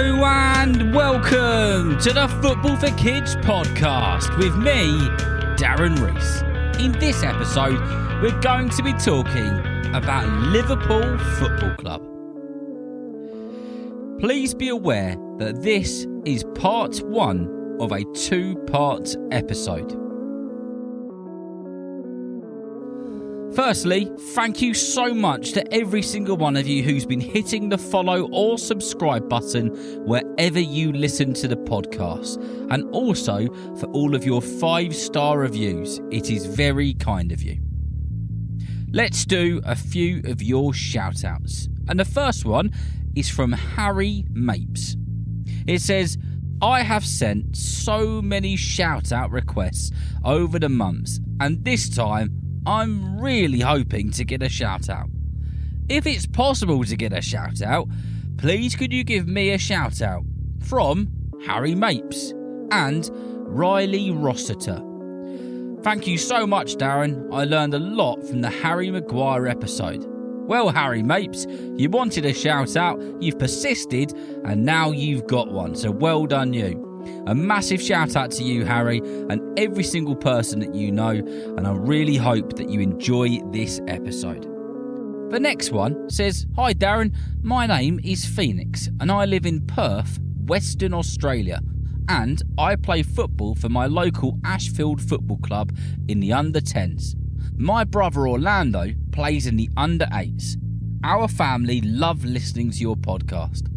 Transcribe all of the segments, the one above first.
Hello and welcome to the Football for Kids podcast with me, Darren Rees. In this episode, we're going to be talking about Liverpool Football Club. Please be aware that this is part one of a two-part episode. Firstly, thank you so much to every single one of you who's been hitting the follow or subscribe button wherever you listen to the podcast, and also for all of your 5-star reviews. It is very kind of you. Let's do a few of your shout-outs. And the first one is from Harry Mapes. It says, I have sent so many shout-out requests over the months, and this time I'm really hoping to get a shout out. If it's possible to get a shout out, please could you give me a shout out from Harry Mapes and Riley Rossiter. Thank you so much, Darren. I learned a lot from the Harry Maguire episode. Well, Harry Mapes, you wanted a shout out, you've persisted, and now you've got one, so well done you. A massive shout out to you, Harry, and every single person that you know, and I really hope that you enjoy this episode. The next one says, Hi Darren, my name is Phoenix and I live in Perth, Western Australia, and I play football for my local Ashfield Football Club in the under-10s. My brother Orlando plays in the under-8s. Our family love listening to your podcast.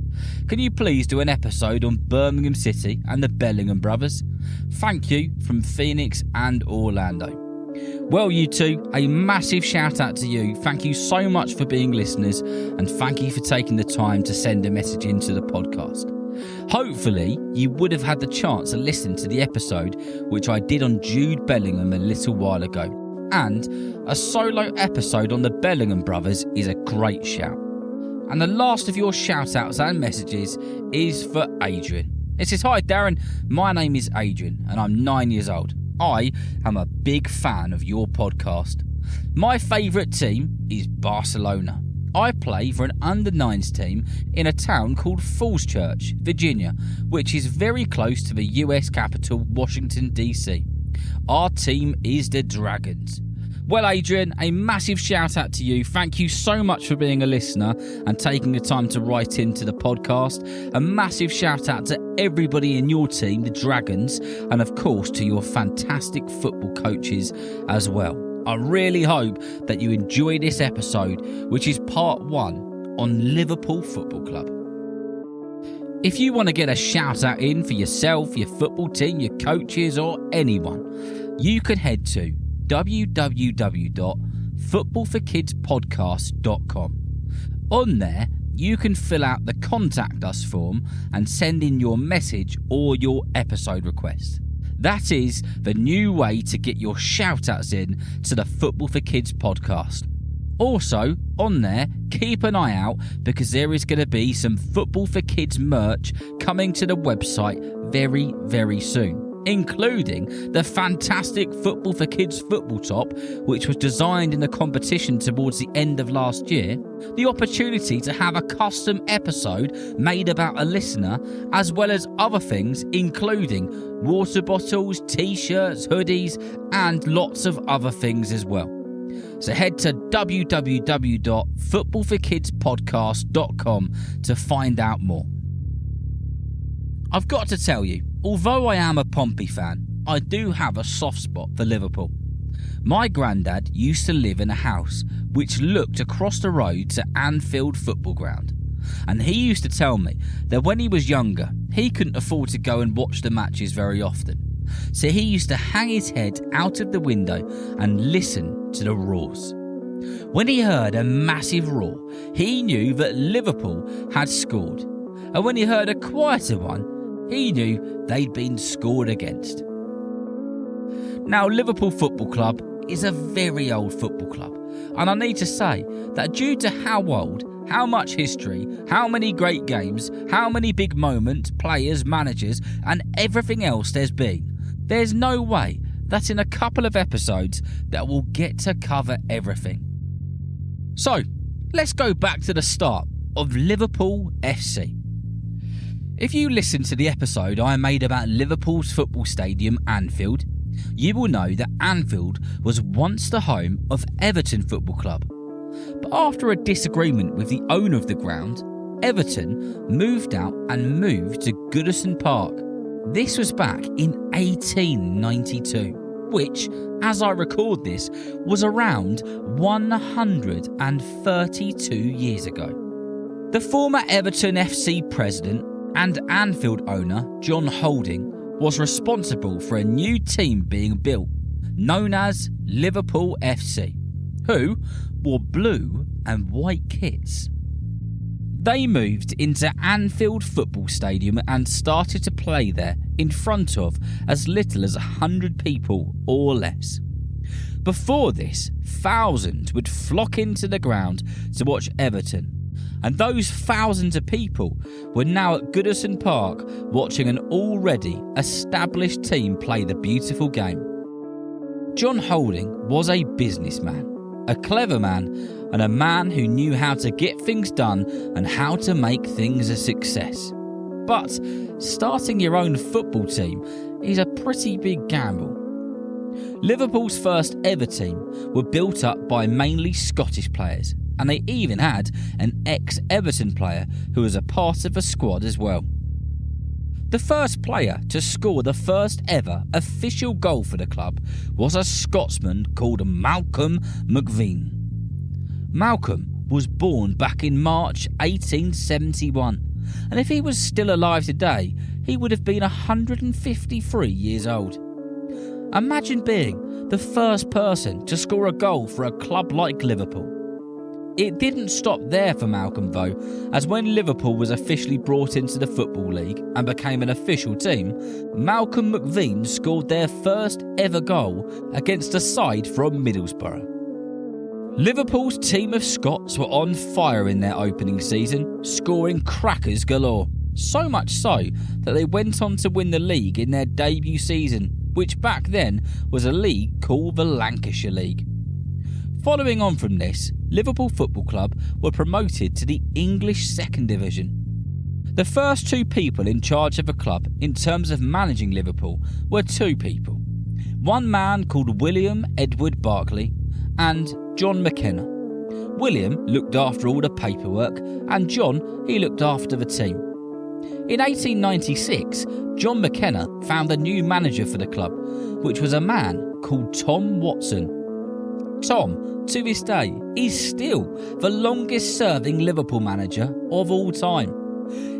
Can you please do an episode on Birmingham City and the Bellingham brothers? Thank you from Phoenix and Orlando. Well, you two, a massive shout out to you. Thank you so much for being listeners, and thank you for taking the time to send a message into the podcast. Hopefully, you would have had the chance to listen to the episode which I did on Jude Bellingham a little while ago. And a solo episode on the Bellingham brothers is a great shout. And the last of your shout-outs and messages is for Adrian. It says, Hi Darren, my name is Adrian and I'm 9 years old. I am a big fan of your podcast. My favourite team is Barcelona. I play for an under-9s team in a town called Falls Church, Virginia, which is very close to the US capital, Washington, D.C. Our team is the Dragons. Well, Adrian, a massive shout out to you. Thank you so much for being a listener and taking the time to write into the podcast. A massive shout out to everybody in your team, the Dragons, and of course to your fantastic football coaches as well. I really hope that you enjoy this episode, which is part one on Liverpool Football Club. If you want to get a shout out in for yourself, your football team, your coaches, or anyone, you can head to www.footballforkidspodcast.com. On there, you can fill out the Contact Us form and send in your message or your episode request. That is the new way to get your shout-outs in to the Football for Kids podcast. Also, on there, keep an eye out because there is going to be some Football for Kids merch coming to the website very, very soon, including the fantastic Football for Kids football top, which was designed in a competition towards the end of last year, the opportunity to have a custom episode made about a listener, as well as other things, including water bottles, t-shirts, hoodies, and lots of other things as well. So head to www.footballforkidspodcast.com to find out more. I've got to tell you, although I am a Pompey fan, I do have a soft spot for Liverpool. My granddad used to live in a house which looked across the road to Anfield Football Ground. And he used to tell me that when he was younger, he couldn't afford to go and watch the matches very often. So he used to hang his head out of the window and listen to the roars. When he heard a massive roar, he knew that Liverpool had scored. And when he heard a quieter one, he knew they'd been scored against. Now, Liverpool Football Club is a very old football club, and I need to say that due to how old, how much history, how many great games, how many big moments, players, managers, and everything else there's been, there's no way that in a couple of episodes that we'll get to cover everything. So, let's go back to the start of Liverpool FC. If you listen to the episode I made about Liverpool's football stadium, Anfield, you will know that Anfield was once the home of Everton Football Club. But after a disagreement with the owner of the ground, Everton moved out and moved to Goodison Park. This was back in 1892, which, as I record this, was around 132 years ago. The former Everton FC president and Anfield owner, John Holding, was responsible for a new team being built, known as Liverpool FC, who wore blue and white kits. They moved into Anfield Football Stadium and started to play there in front of as little as 100 people or less. Before this, thousands would flock into the ground to watch Everton, and those thousands of people were now at Goodison Park watching an already established team play the beautiful game. John Holding was a businessman, a clever man, and a man who knew how to get things done and how to make things a success. But starting your own football team is a pretty big gamble. Liverpool's first ever team were built up by mainly Scottish players, and they even had an ex-Everton player who was a part of the squad as well. The first player to score the first ever official goal for the club was a Scotsman called Malcolm McVean. Malcolm was born back in March 1871, and if he was still alive today, he would have been 153 years old. Imagine being the first person to score a goal for a club like Liverpool. It didn't stop there for Malcolm though, as when Liverpool was officially brought into the Football League and became an official team, Malcolm McVean scored their first ever goal against a side from Middlesbrough. Liverpool's team of Scots were on fire in their opening season, scoring crackers galore. So much so that they went on to win the league in their debut season, which back then was a league called the Lancashire League. Following on from this, Liverpool Football Club were promoted to the English Second Division. The first two people in charge of the club in terms of managing Liverpool were two people. One man called William Edward Barclay and John McKenna. William looked after all the paperwork and John, he looked after the team. In 1896, John McKenna found a new manager for the club, which was a man called Tom Watson. Tom, to this day, is still the longest serving Liverpool manager of all time.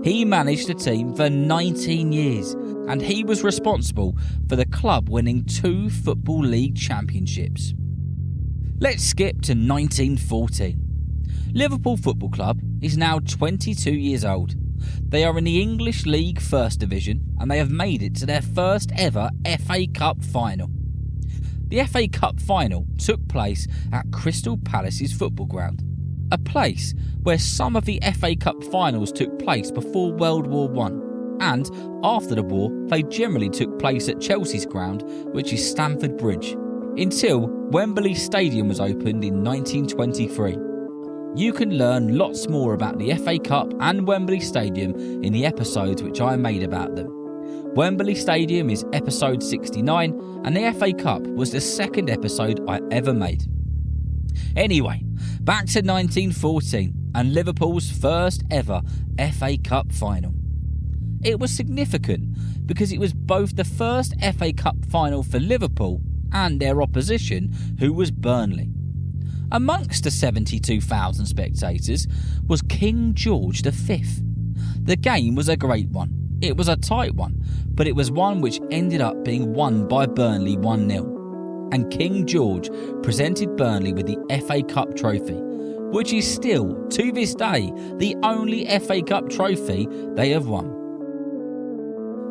He managed the team for 19 years and he was responsible for the club winning 2 Football League championships. Let's skip to 1914. Liverpool Football Club is now 22 years old. They are in the English League First Division and they have made it to their first ever FA Cup final. The FA Cup final took place at Crystal Palace's football ground, a place where some of the FA Cup finals took place before World War I, and after the war they generally took place at Chelsea's ground, which is Stamford Bridge, until Wembley Stadium was opened in 1923. You can learn lots more about the FA Cup and Wembley Stadium in the episodes which I made about them. Wembley Stadium is episode 69 and the FA Cup was the second episode I ever made. Anyway, back to 1914 and Liverpool's first ever FA Cup final. It was significant because it was both the first FA Cup final for Liverpool and their opposition, who was Burnley. Amongst the 72,000 spectators was King George V. The game was a great one. It was a tight one, but it was one which ended up being won by Burnley 1-0. And King George presented Burnley with the FA Cup trophy, which is still, to this day, the only FA Cup trophy they have won.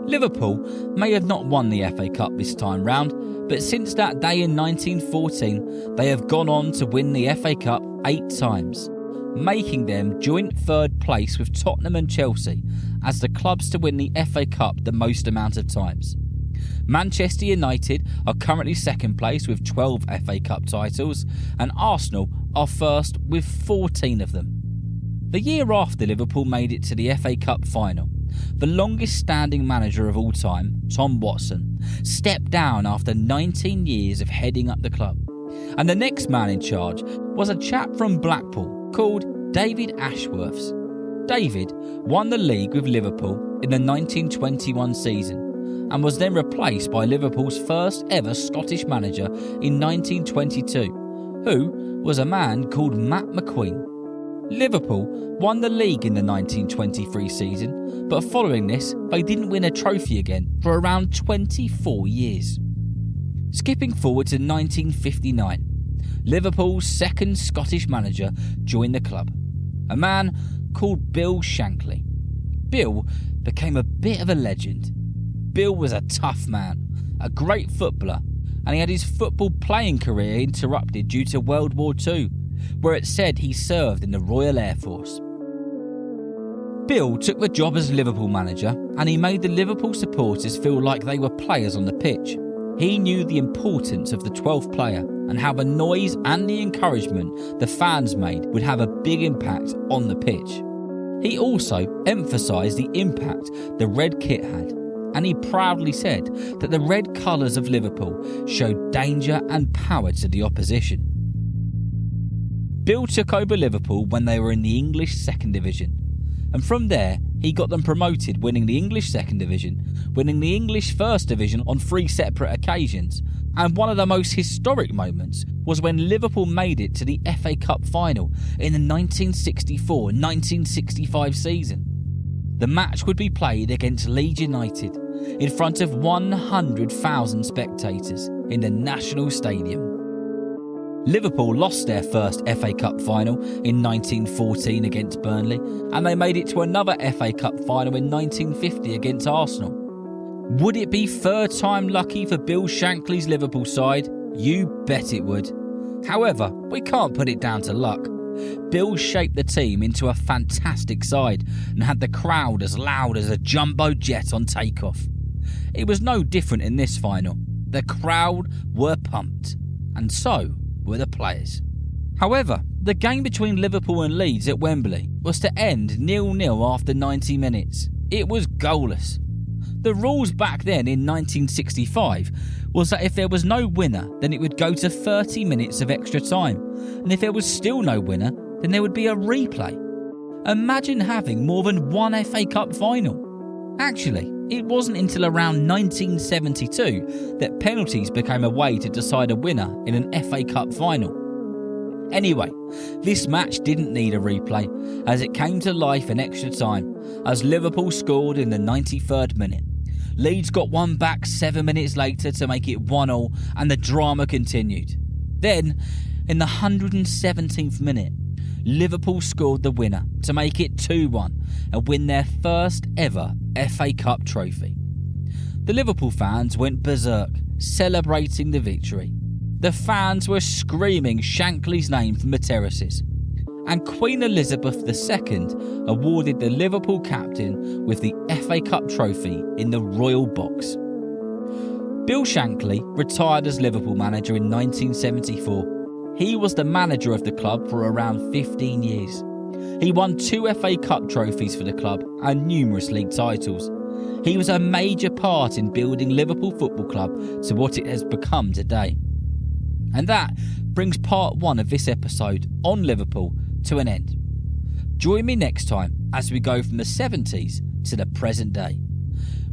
Liverpool may have not won the FA Cup this time round, but since that day in 1914, they have gone on to win the FA Cup 8 times, making them joint third place with Tottenham and Chelsea as the clubs to win the FA Cup the most amount of times. Manchester United are currently second place with 12 FA Cup titles, and Arsenal are first with 14 of them. The year after Liverpool made it to the FA Cup final, The longest standing manager of all time, Tom Watson, stepped down after 19 years of heading up the club. And the next man in charge was a chap from Blackpool called David Ashworths. David won the league with Liverpool in the 1921 season and was then replaced by Liverpool's first ever Scottish manager in 1922, who was a man called Matt McQueen. Liverpool won the league in the 1923 season, but following this, they didn't win a trophy again for around 24 years. Skipping forward to 1959, Liverpool's second Scottish manager joined the club, a man called Bill Shankly. Bill became a bit of a legend. Bill was a tough man, a great footballer, and he had his football playing career interrupted due to World War II, where it said he served in the Royal Air Force. Bill took the job as Liverpool manager, and he made the Liverpool supporters feel like they were players on the pitch. He knew the importance of the 12th player and how the noise and the encouragement the fans made would have a big impact on the pitch. He also emphasised the impact the red kit had, and he proudly said that the red colours of Liverpool showed danger and power to the opposition. Bill took over Liverpool when they were in the English Second Division, and from there he got them promoted, winning the English Second Division, winning the English First Division on 3 separate occasions, and one of the most historic moments was when Liverpool made it to the FA Cup final in the 1964-1965 season. The match would be played against Leeds United in front of 100,000 spectators in the National Stadium. Liverpool lost their first FA Cup final in 1914 against Burnley, and they made it to another FA Cup final in 1950 against Arsenal. Would it be third time lucky for Bill Shankly's Liverpool side? You bet it would. However, we can't put it down to luck. Bill shaped the team into a fantastic side and had the crowd as loud as a jumbo jet on takeoff. It was no different in this final. The crowd were pumped, and so were the players. However, the game between Liverpool and Leeds at Wembley was to end 0-0 after 90 minutes. It was goalless. The rules back then in 1965 was that if there was no winner, then it would go to 30 minutes of extra time, and if there was still no winner, then there would be a replay. Imagine having more than one FA Cup final. Actually, it wasn't until around 1972 that penalties became a way to decide a winner in an FA Cup final. Anyway, this match didn't need a replay, as it came to life in extra time, as Liverpool scored in the 93rd minute. Leeds got one back 7 minutes later to make it 1-1, and the drama continued. Then, in the 117th minute, Liverpool scored the winner to make it 2-1 and win their first ever FA Cup trophy. The Liverpool fans went berserk, celebrating the victory. The fans were screaming Shankly's name from the terraces, and Queen Elizabeth II awarded the Liverpool captain with the FA Cup trophy in the royal box. Bill Shankly retired as Liverpool manager in 1974. He was the manager of the club for around 15 years. He won 2 FA Cup trophies for the club and numerous league titles. He was a major part in building Liverpool Football Club to what it has become today. And that brings part 1 of this episode on Liverpool to an end. Join me next time as we go from the 70s to the present day.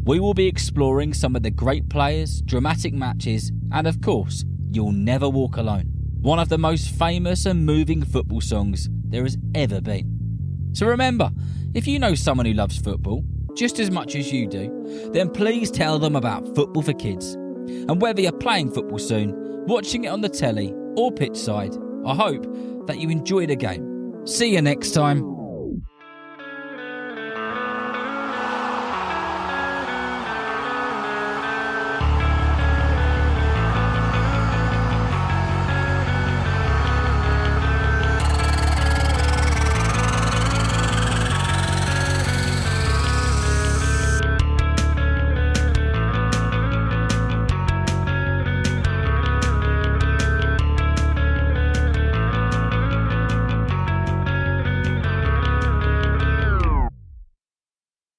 We will be exploring some of the great players, dramatic matches, and of course, You'll Never Walk Alone, one of the most famous and moving football songs there has ever been. So remember, if you know someone who loves football just as much as you do, then please tell them about Football for Kids. And whether you're playing football soon, watching it on the telly or pitch side, I hope that you enjoy the game. See you next time.